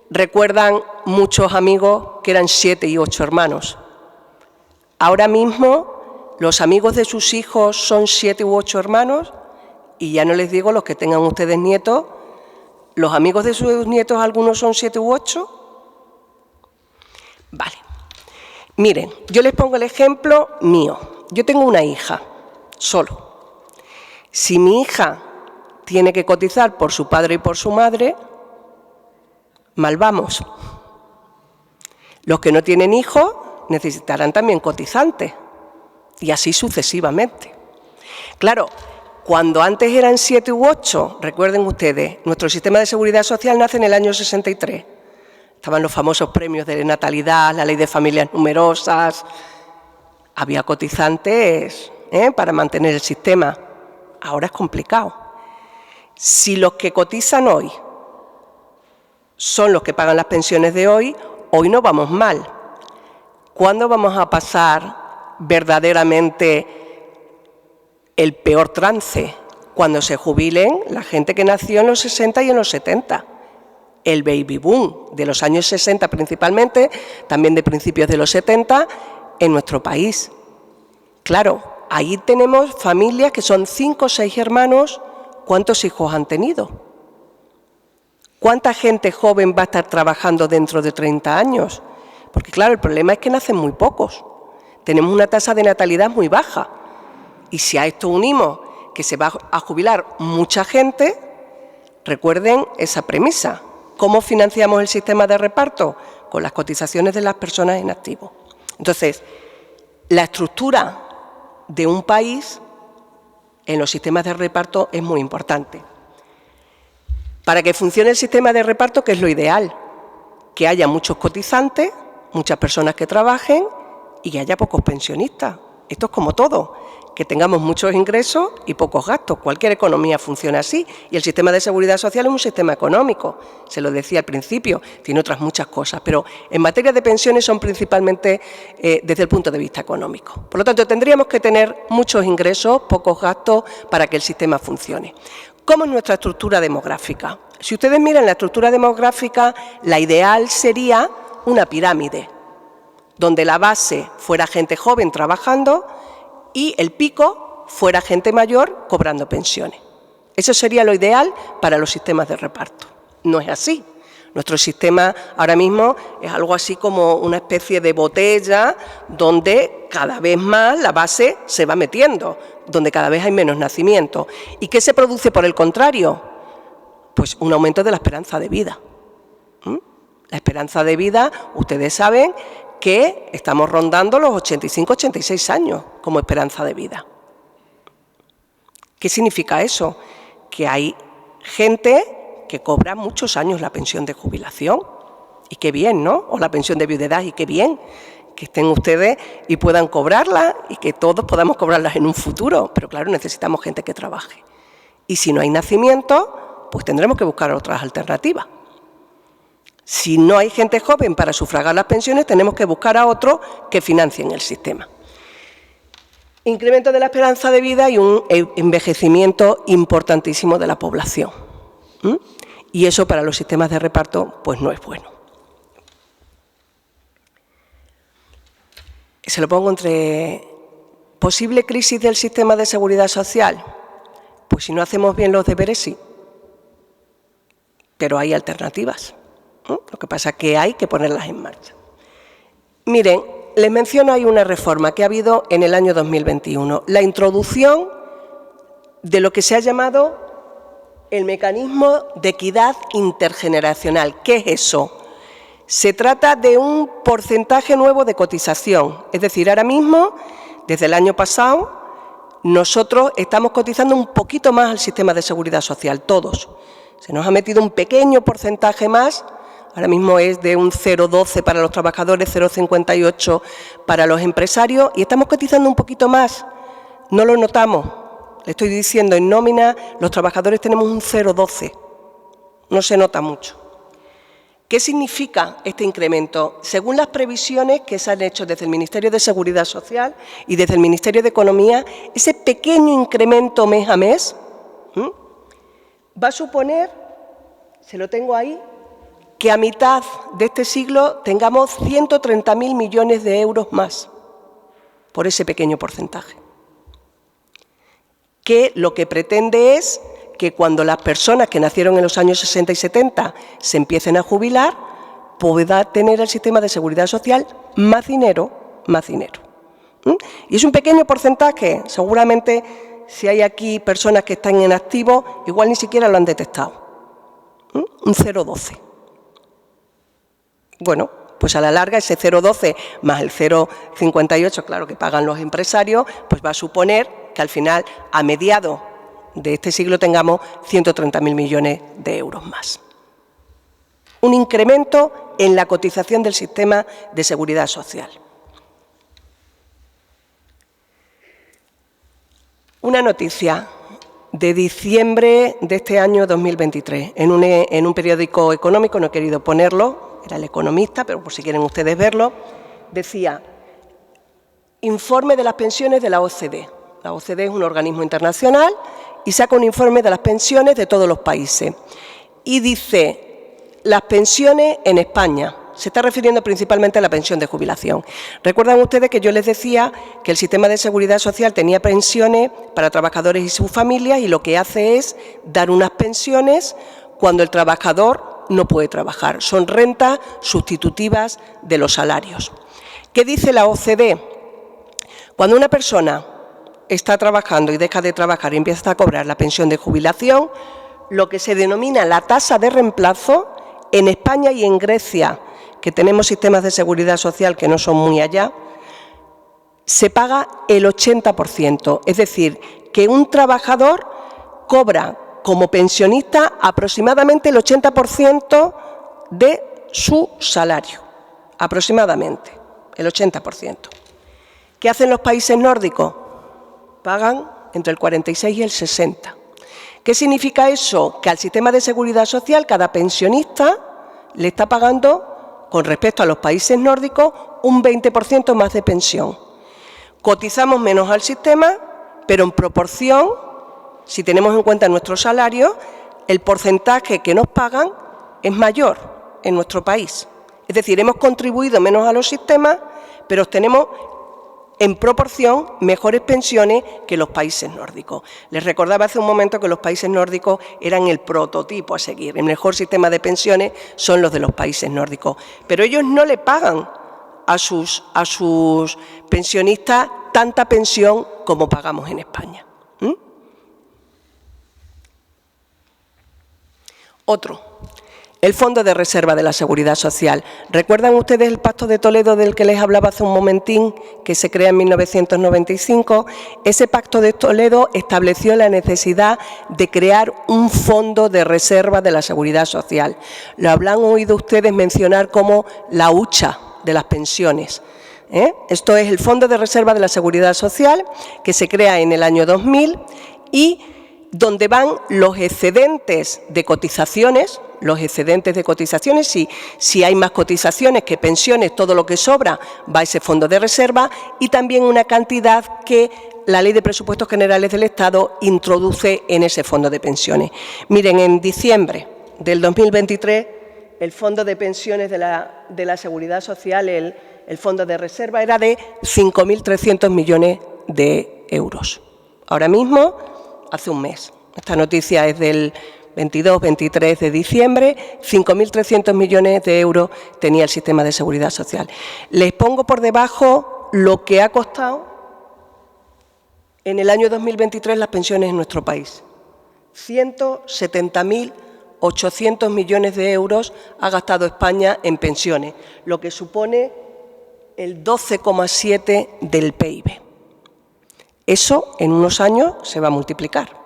recuerdan muchos amigos que eran 7 y 8 hermanos. Ahora mismo los amigos de sus hijos son 7 u 8 hermanos y ya no les digo los que tengan ustedes nietos. ¿Los amigos de sus nietos algunos son 7 u 8? Vale. Miren, yo les pongo el ejemplo mío. Yo tengo una hija, solo. Si mi hija tiene que cotizar por su padre y por su madre, mal vamos. Los que no tienen hijos necesitarán también cotizantes y así sucesivamente. Claro, cuando antes eran 7 u 8, recuerden ustedes, nuestro sistema de seguridad social nace en el año 63. Estaban los famosos premios de natalidad, la ley de familias numerosas. Había cotizantes para mantener el sistema. Ahora es complicado. Si los que cotizan hoy son los que pagan las pensiones de hoy, hoy no vamos mal. ¿Cuándo vamos a pasar verdaderamente el peor trance? Cuando se jubilen la gente que nació en los 60 y en los 70. El baby boom de los años 60 principalmente, también de principios de los 70 en nuestro país. Claro, ahí tenemos familias que son 5 o 6 hermanos. ¿Cuántos hijos han tenido? ¿Cuánta gente joven va a estar trabajando dentro de 30 años? Porque claro, el problema es que nacen muy pocos. Tenemos una tasa de natalidad muy baja. Y si a esto unimos que se va a jubilar mucha gente, recuerden esa premisa. ¿Cómo financiamos el sistema de reparto? Con las cotizaciones de las personas en activo. Entonces, la estructura de un país en los sistemas de reparto es muy importante. Para que funcione el sistema de reparto, ¿qué es lo ideal? Que haya muchos cotizantes, muchas personas que trabajen y que haya pocos pensionistas. Esto es como todo, que tengamos muchos ingresos y pocos gastos. Cualquier economía funciona así y el sistema de seguridad social es un sistema económico, se lo decía al principio, tiene otras muchas cosas, pero en materia de pensiones son principalmente desde el punto de vista económico. Por lo tanto, tendríamos que tener muchos ingresos, pocos gastos para que el sistema funcione. ¿Cómo es nuestra estructura demográfica? Si ustedes miran la estructura demográfica, la ideal sería una pirámide, donde la base fuera gente joven trabajando y el pico fuera gente mayor cobrando pensiones. Eso sería lo ideal para los sistemas de reparto. No es así. Nuestro sistema ahora mismo es algo así como una especie de botella donde cada vez más la base se va metiendo, donde cada vez hay menos nacimientos. ¿Y qué se produce por el contrario? Pues un aumento de la esperanza de vida. La esperanza de vida, ustedes saben que estamos rondando los 85-86 años como esperanza de vida. ¿Qué significa eso? Que hay gente que cobra muchos años la pensión de jubilación, y qué bien, ¿no? O la pensión de viudedad, y qué bien que estén ustedes y puedan cobrarla, y que todos podamos cobrarlas en un futuro, pero claro, necesitamos gente que trabaje. Y si no hay nacimiento, pues tendremos que buscar otras alternativas. Si no hay gente joven para sufragar las pensiones, tenemos que buscar a otros que financien el sistema. Incremento de la esperanza de vida y un envejecimiento importantísimo de la población. Y eso para los sistemas de reparto pues no es bueno. Se lo pongo entre posible crisis del sistema de seguridad social. Pues si no hacemos bien los deberes, sí. Pero hay alternativas. Lo que pasa es que hay que ponerlas en marcha. Miren, les menciono ahí una reforma que ha habido en el año 2021. La introducción de lo que se ha llamado el mecanismo de equidad intergeneracional. ¿Qué es eso? Se trata de un porcentaje nuevo de cotización. Es decir, ahora mismo, desde el año pasado, nosotros estamos cotizando un poquito más al sistema de seguridad social, todos. Se nos ha metido un pequeño porcentaje más, ahora mismo es de un 0,12 para los trabajadores, 0,58 para los empresarios, y estamos cotizando un poquito más. No lo notamos. Le estoy diciendo, en nómina, los trabajadores tenemos un 0,12. No se nota mucho. ¿Qué significa este incremento? Según las previsiones que se han hecho desde el Ministerio de Seguridad Social y desde el Ministerio de Economía, ese pequeño incremento mes a mes va a suponer, se lo tengo ahí, que a mitad de este siglo tengamos 130.000 millones de euros más por ese pequeño porcentaje. Que lo que pretende es que cuando las personas que nacieron en los años 60 y 70 se empiecen a jubilar, pueda tener el sistema de seguridad social más dinero, más dinero. Y es un pequeño porcentaje, seguramente si hay aquí personas que están en activo, igual ni siquiera lo han detectado. Un 0,12. Bueno, pues a la larga ese 0,12 más el 0,58, claro, que pagan los empresarios, pues va a suponer que al final, a mediados de este siglo, tengamos 130.000 millones de euros más. Un incremento en la cotización del sistema de seguridad social. Una noticia de diciembre de este año 2023, en un periódico económico, no he querido ponerlo, era El Economista, pero por si quieren ustedes verlo, decía, informe de las pensiones de la OCDE. La OCDE es un organismo internacional y saca un informe de las pensiones de todos los países. Y dice, las pensiones en España, se está refiriendo principalmente a la pensión de jubilación. Recuerdan ustedes que yo les decía que el sistema de seguridad social tenía pensiones para trabajadores y sus familias, y lo que hace es dar unas pensiones cuando el trabajador no puede trabajar. Son rentas sustitutivas de los salarios. ¿Qué dice la OCDE? Cuando una persona está trabajando y deja de trabajar y empieza a cobrar la pensión de jubilación, lo que se denomina la tasa de reemplazo, en España y en Grecia, que tenemos sistemas de seguridad social que no son muy allá, se paga el 80%. Es decir, que un trabajador cobra como pensionista aproximadamente el 80% de su salario. Aproximadamente, el 80%. ¿Qué hacen los países nórdicos? Pagan entre el 46 y el 60. ¿Qué significa eso? Que al sistema de seguridad social cada pensionista le está pagando, con respecto a los países nórdicos, un 20% más de pensión. Cotizamos menos al sistema, pero en proporción si tenemos en cuenta nuestro salario, el porcentaje que nos pagan es mayor en nuestro país. Es decir, hemos contribuido menos a los sistemas, pero obtenemos en proporción mejores pensiones que los países nórdicos. Les recordaba hace un momento que los países nórdicos eran el prototipo a seguir. El mejor sistema de pensiones son los de los países nórdicos. Pero ellos no le pagan a sus pensionistas tanta pensión como pagamos en España. Otro. El Fondo de Reserva de la Seguridad Social. ¿Recuerdan ustedes el Pacto de Toledo del que les hablaba hace un momentín, que se crea en 1995? Ese Pacto de Toledo estableció la necesidad de crear un Fondo de Reserva de la Seguridad Social. Lo habrán oído ustedes mencionar como la hucha de las pensiones. Esto es el Fondo de Reserva de la Seguridad Social, que se crea en el año 2000 y donde van los excedentes de cotizaciones, si hay más cotizaciones que pensiones, todo lo que sobra va a ese fondo de reserva, y también una cantidad que la Ley de Presupuestos Generales del Estado introduce en ese fondo de pensiones. Miren, en diciembre del 2023, el fondo de pensiones de la Seguridad Social, el fondo de reserva, era de 5.300 millones de euros. Ahora mismo, hace un mes, esta noticia es del 22-23 de diciembre, 5.300 millones de euros tenía el sistema de seguridad social. Les pongo por debajo lo que ha costado en el año 2023 las pensiones en nuestro país. 170.800 millones de euros ha gastado España en pensiones, lo que supone el 12,7% del PIB. Eso en unos años se va a multiplicar.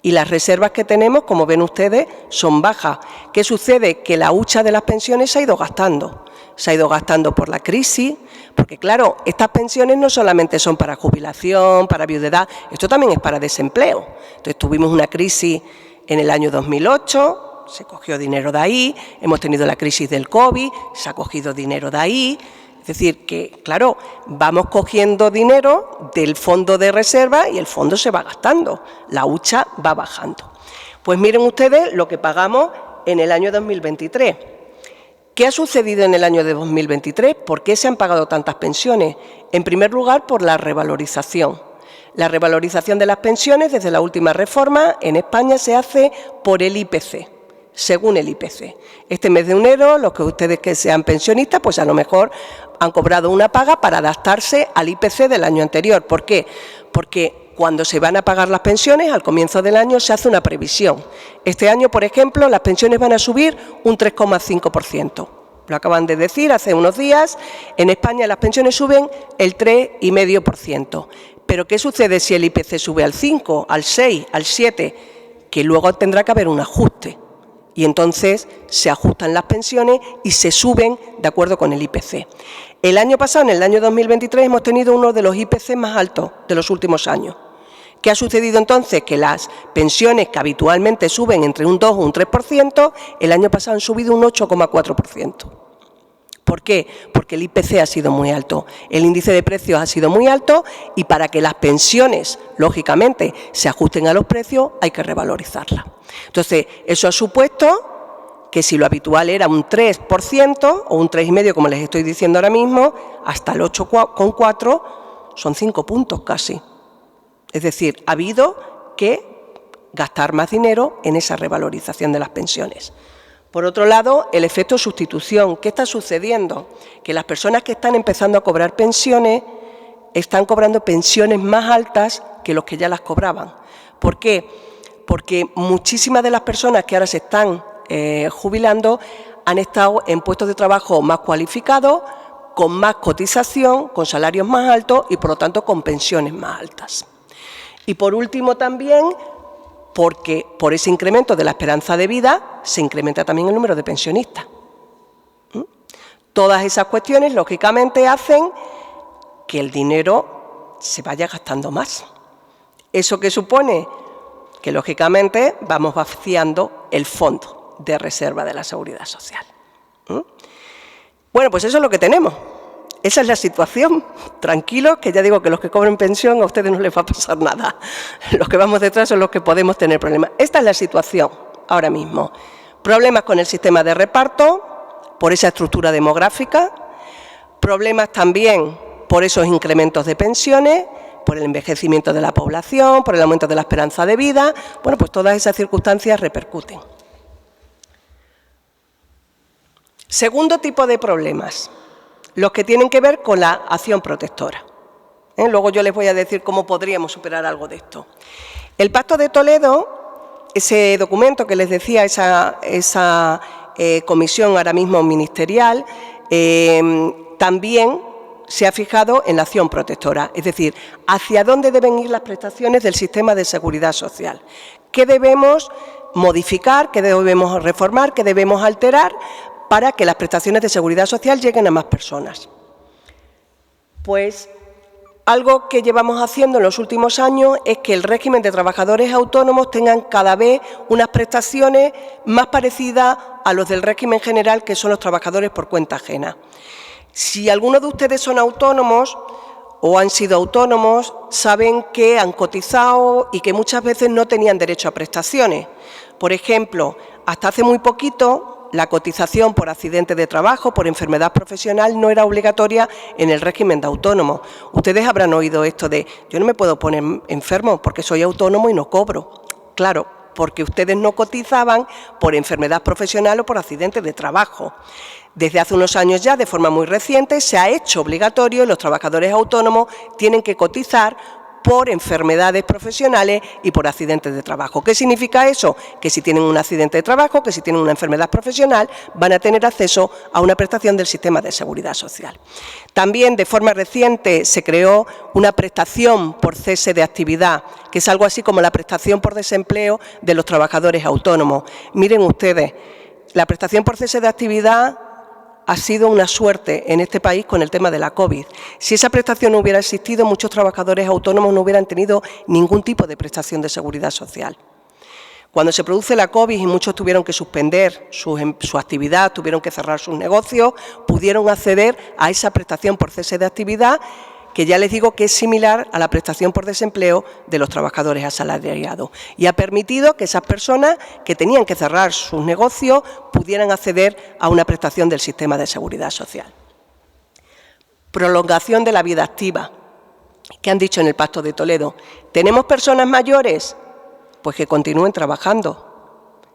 Y las reservas que tenemos, como ven ustedes, son bajas. ¿Qué sucede? Que la hucha de las pensiones se ha ido gastando. Se ha ido gastando por la crisis, porque claro, estas pensiones no solamente son para jubilación, para viudedad, esto también es para desempleo. Entonces tuvimos una crisis en el año 2008, se cogió dinero de ahí, hemos tenido la crisis del COVID, se ha cogido dinero de ahí. Es decir, que, claro, vamos cogiendo dinero del fondo de reserva y el fondo se va gastando, la hucha va bajando. Pues miren ustedes lo que pagamos en el año 2023. ¿Qué ha sucedido en el año de 2023? ¿Por qué se han pagado tantas pensiones? En primer lugar, por la revalorización. La revalorización de las pensiones desde la última reforma en España se hace por el IPC. Según el IPC. Este mes de enero, los que ustedes que sean pensionistas, pues a lo mejor han cobrado una paga para adaptarse al IPC del año anterior. ¿Por qué? Porque cuando se van a pagar las pensiones, al comienzo del año se hace una previsión. Este año, por ejemplo, las pensiones van a subir un 3,5%. Lo acaban de decir hace unos días, en España las pensiones suben el 3,5%. Pero ¿qué sucede si el IPC sube al 5, al 6, al 7? Que luego tendrá que haber un ajuste. Y entonces se ajustan las pensiones y se suben de acuerdo con el IPC. El año pasado, en el año 2023, hemos tenido uno de los IPC más altos de los últimos años. ¿Qué ha sucedido entonces? Que las pensiones que habitualmente suben entre un 2 o un 3%, el año pasado han subido un 8,4%. ¿Por qué? Porque el IPC ha sido muy alto, el índice de precios ha sido muy alto y para que las pensiones, lógicamente, se ajusten a los precios, hay que revalorizarlas. Entonces, eso ha supuesto que si lo habitual era un 3% o un 3,5%, como les estoy diciendo ahora mismo, hasta el 8,4% son 5 puntos casi. Es decir, ha habido que gastar más dinero en esa revalorización de las pensiones. Por otro lado, el efecto sustitución. ¿Qué está sucediendo? Que las personas que están empezando a cobrar pensiones están cobrando pensiones más altas que los que ya las cobraban. ¿Por qué? Porque muchísimas de las personas que ahora se están jubilando han estado en puestos de trabajo más cualificados, con más cotización, con salarios más altos y, por lo tanto, con pensiones más altas. Y, por último, también porque por ese incremento de la esperanza de vida se incrementa también el número de pensionistas. Todas esas cuestiones, lógicamente, hacen que el dinero se vaya gastando más. ¿Eso qué supone? Que, lógicamente, vamos vaciando el fondo de reserva de la Seguridad Social. Bueno, pues eso es lo que tenemos. esa es la situación. Tranquilos, que ya digo que los que cobren pensión a ustedes no les va a pasar nada. Los que vamos detrás son los que podemos tener problemas. Esta es la situación ahora mismo. Problemas con el sistema de reparto, por esa estructura demográfica, problemas también por esos incrementos de pensiones, por el envejecimiento de la población, por el aumento de la esperanza de vida. Bueno, pues todas esas circunstancias repercuten. Segundo tipo de problemas, los que tienen que ver con la acción protectora. Luego yo les voy a decir cómo podríamos superar algo de esto. El Pacto de Toledo, ese documento que les decía, esa comisión ahora mismo ministerial, también se ha fijado en la acción protectora, es decir, hacia dónde deben ir las prestaciones del sistema de seguridad social, qué debemos modificar, qué debemos reformar, qué debemos alterar para que las prestaciones de seguridad social lleguen a más personas. Pues algo que llevamos haciendo en los últimos años es que el régimen de trabajadores autónomos tengan cada vez unas prestaciones más parecidas a los del régimen general, que son los trabajadores por cuenta ajena. Si algunos de ustedes son autónomos o han sido autónomos, saben que han cotizado y que muchas veces no tenían derecho a prestaciones. Por ejemplo, hasta hace muy poquito, la cotización por accidente de trabajo, por enfermedad profesional, no era obligatoria en el régimen de autónomo. Ustedes habrán oído esto de, yo no me puedo poner enfermo porque soy autónomo y no cobro. Claro, porque ustedes no cotizaban por enfermedad profesional o por accidente de trabajo. Desde hace unos años ya, de forma muy reciente, se ha hecho obligatorio y los trabajadores autónomos tienen que cotizar por enfermedades profesionales y por accidentes de trabajo. ¿Qué significa eso? Que si tienen un accidente de trabajo, que si tienen una enfermedad profesional, van a tener acceso a una prestación del sistema de seguridad social. También, de forma reciente, se creó una prestación por cese de actividad, que es algo así como la prestación por desempleo de los trabajadores autónomos. Miren ustedes, la prestación por cese de actividad ha sido una suerte en este país con el tema de la COVID. Si esa prestación no hubiera existido, muchos trabajadores autónomos no hubieran tenido ningún tipo de prestación de seguridad social. Cuando se produce la COVID y muchos tuvieron que suspender su actividad, tuvieron que cerrar sus negocios, pudieron acceder a esa prestación por cese de actividad, que ya les digo que es similar a la prestación por desempleo de los trabajadores asalariados, y ha permitido que esas personas que tenían que cerrar sus negocios pudieran acceder a una prestación del sistema de seguridad social. Prolongación de la vida activa. ¿Qué han dicho en el Pacto de Toledo? ¿Tenemos personas mayores? Pues que continúen trabajando.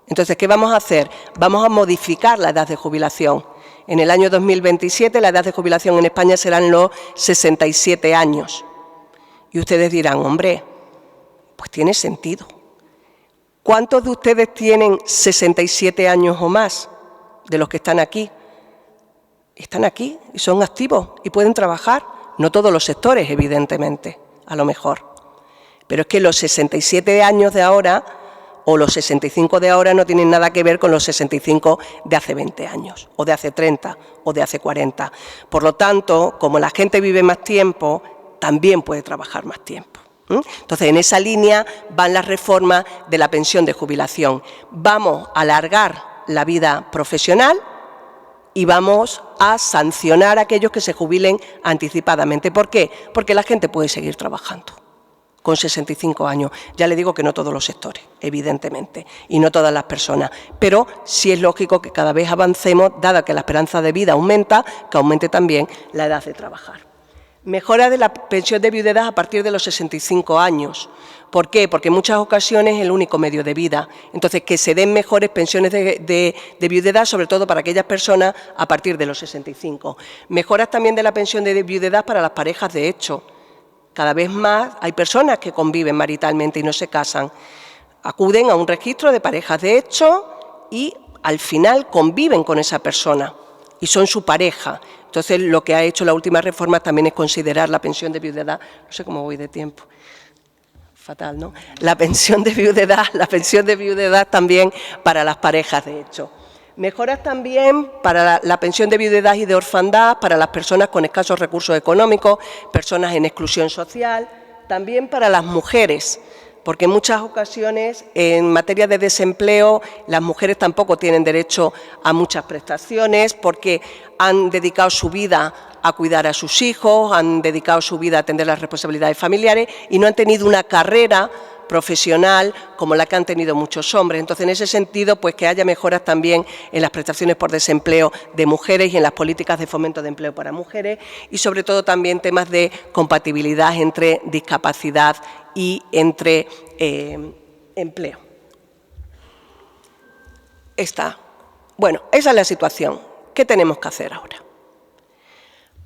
Entonces, ¿qué vamos a hacer? Vamos a modificar la edad de jubilación. En el año 2027 la edad de jubilación en España serán los 67 años. Y ustedes dirán, hombre, pues tiene sentido. ¿Cuántos de ustedes tienen 67 años o más de los que están aquí? Están aquí y son activos y pueden trabajar. No todos los sectores, evidentemente, a lo mejor. Pero es que los 67 años de ahora o los 65 de ahora no tienen nada que ver con los 65 de hace 20 años, o de hace 30, o de hace 40. Por lo tanto, como la gente vive más tiempo, también puede trabajar más tiempo. Entonces, en esa línea van las reformas de la pensión de jubilación. Vamos a alargar la vida profesional y vamos a sancionar a aquellos que se jubilen anticipadamente. ¿Por qué? Porque la gente puede seguir trabajando con 65 años. Ya le digo que no todos los sectores, evidentemente, y no todas las personas, pero sí es lógico que cada vez avancemos, dada que la esperanza de vida aumenta, que aumente también la edad de trabajar. Mejora de la pensión de viudedad a partir de los 65 años. ¿Por qué? Porque en muchas ocasiones es el único medio de vida. Entonces, que se den mejores pensiones de viudedad, sobre todo para aquellas personas a partir de los 65. Mejoras también de la pensión de viudedad para las parejas de hecho. Cada vez más hay personas que conviven maritalmente y no se casan. Acuden a un registro de parejas de hecho y al final conviven con esa persona y son su pareja. Entonces, lo que ha hecho la última reforma también es considerar la pensión de viudedad. No sé cómo voy de tiempo. Fatal, ¿no? La pensión de viudedad también para las parejas de hecho. Mejoras también para la pensión de viudedad y de orfandad para las personas con escasos recursos económicos, personas en exclusión social, también para las mujeres porque en muchas ocasiones en materia de desempleo las mujeres tampoco tienen derecho a muchas prestaciones porque han dedicado su vida a cuidar a sus hijos, han dedicado su vida a atender las responsabilidades familiares y no han tenido una carrera profesional como la que han tenido muchos hombres. Entonces, en ese sentido, pues que haya mejoras también en las prestaciones por desempleo de mujeres y en las políticas de fomento de empleo para mujeres y, sobre todo, también temas de compatibilidad entre discapacidad y entre empleo. Bueno, esa es la situación. ¿Qué tenemos que hacer ahora?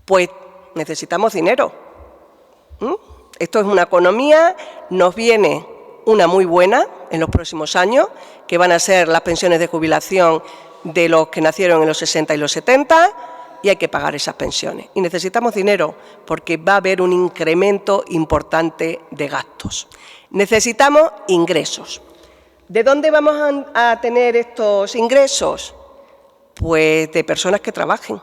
Pues necesitamos dinero. Esto es una economía, nos viene una muy buena en los próximos años, que van a ser las pensiones de jubilación de los que nacieron en los 60 y los 70, y hay que pagar esas pensiones. Y necesitamos dinero porque va a haber un incremento importante de gastos. Necesitamos ingresos. ¿De dónde vamos a tener estos ingresos? Pues de personas que trabajen.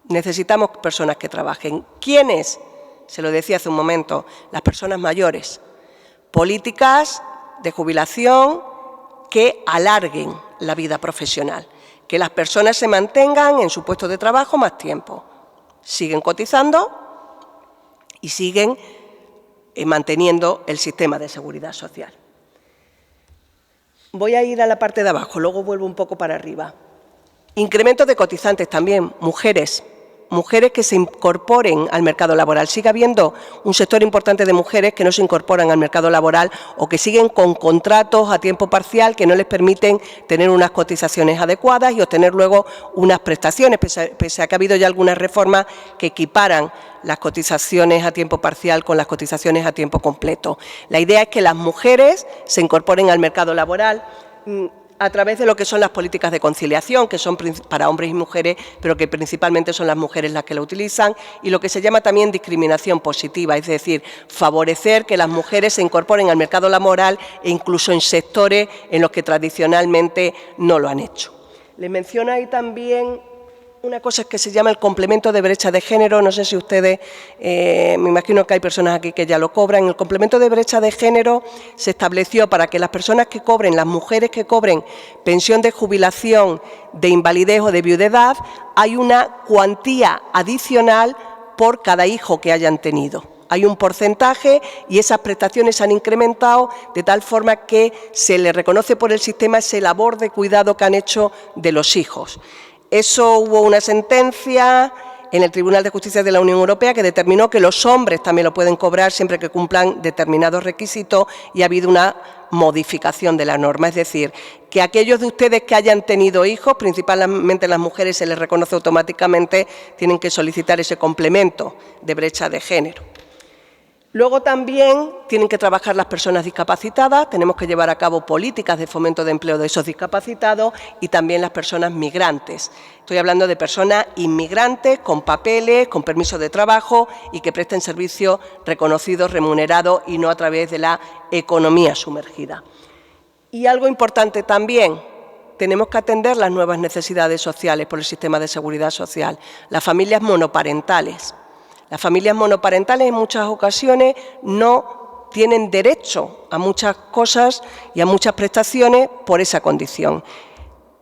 Necesitamos personas que trabajen. ¿Quiénes? Se lo decía hace un momento, las personas mayores. Políticas de jubilación que alarguen la vida profesional, que las personas se mantengan en su puesto de trabajo más tiempo. Siguen cotizando y siguen manteniendo el sistema de seguridad social. Voy a ir a la parte de abajo, luego vuelvo un poco para arriba. Incremento de cotizantes también, mujeres que se incorporen al mercado laboral. Sigue habiendo un sector importante de mujeres que no se incorporan al mercado laboral o que siguen con contratos a tiempo parcial que no les permiten tener unas cotizaciones adecuadas y obtener luego unas prestaciones, pese a que ha habido ya algunas reformas que equiparan las cotizaciones a tiempo parcial con las cotizaciones a tiempo completo. La idea es que las mujeres se incorporen al mercado laboral a través de lo que son las políticas de conciliación, que son para hombres y mujeres, pero que principalmente son las mujeres las que lo utilizan, y lo que se llama también discriminación positiva, es decir, favorecer que las mujeres se incorporen al mercado laboral e incluso en sectores en los que tradicionalmente no lo han hecho. Les menciono ahí también una cosa que se llama el complemento de brecha de género. No sé si ustedes, me imagino que hay personas aquí que ya lo cobran. El complemento de brecha de género se estableció para que las personas que cobren, las mujeres que cobren pensión de jubilación, de invalidez o de viudedad, hay una cuantía adicional por cada hijo que hayan tenido. Hay un porcentaje y esas prestaciones se han incrementado de tal forma que se les reconoce por el sistema ese labor de cuidado que han hecho de los hijos. Eso hubo una sentencia en el Tribunal de Justicia de la Unión Europea que determinó que los hombres también lo pueden cobrar siempre que cumplan determinados requisitos y ha habido una modificación de la norma. Es decir, que aquellos de ustedes que hayan tenido hijos, principalmente las mujeres se les reconoce automáticamente, tienen que solicitar ese complemento de brecha de género. Luego también tienen que trabajar las personas discapacitadas, tenemos que llevar a cabo políticas de fomento de empleo de esos discapacitados y también las personas migrantes. Estoy hablando de personas inmigrantes con papeles, con permiso de trabajo y que presten servicios reconocidos, remunerados y no a través de la economía sumergida. Y algo importante también, tenemos que atender las nuevas necesidades sociales por el sistema de seguridad social, las familias monoparentales. Las familias monoparentales en muchas ocasiones no tienen derecho a muchas cosas y a muchas prestaciones por esa condición.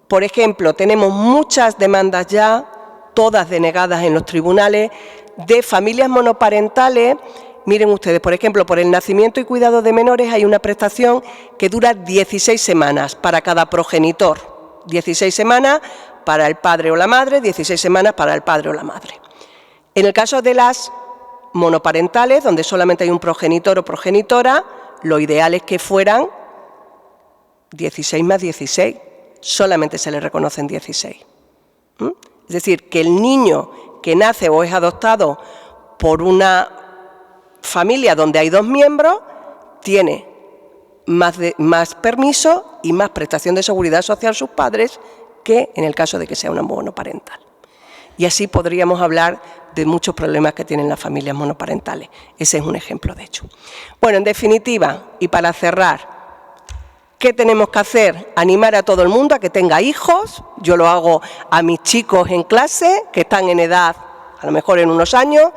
Por ejemplo, tenemos muchas demandas ya, todas denegadas en los tribunales, de familias monoparentales. Miren ustedes, por ejemplo, por el nacimiento y cuidado de menores hay una prestación que dura 16 semanas para cada progenitor. 16 semanas para el padre o la madre, 16 semanas para el padre o la madre. En el caso de las monoparentales, donde solamente hay un progenitor o progenitora, lo ideal es que fueran 16 más 16, solamente se le reconocen 16. Es decir, que el niño que nace o es adoptado por una familia donde hay dos miembros, tiene más permiso y más prestación de seguridad social sus padres que en el caso de que sea una monoparental. Y así podríamos hablar de muchos problemas que tienen las familias monoparentales. Ese es un ejemplo de hecho. Bueno, en definitiva, y para cerrar, ¿qué tenemos que hacer? Animar a todo el mundo a que tenga hijos. Yo lo hago a mis chicos en clase, que están en edad, a lo mejor en unos años.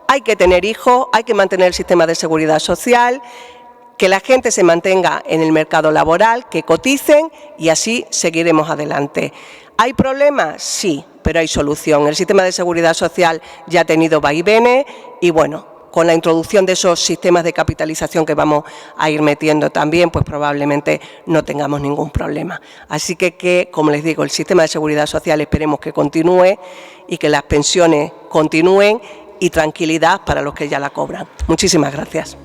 Hay que tener hijos, hay que mantener el sistema de seguridad social. que la gente se mantenga en el mercado laboral, que coticen y así seguiremos adelante. ¿Hay problemas? Sí, pero hay solución. El sistema de seguridad social ya ha tenido vaivenes y, bueno, con la introducción de esos sistemas de capitalización que vamos a ir metiendo también, pues probablemente no tengamos ningún problema. Así que, como les digo, el sistema de seguridad social esperemos que continúe y que las pensiones continúen y tranquilidad para los que ya la cobran. Muchísimas gracias.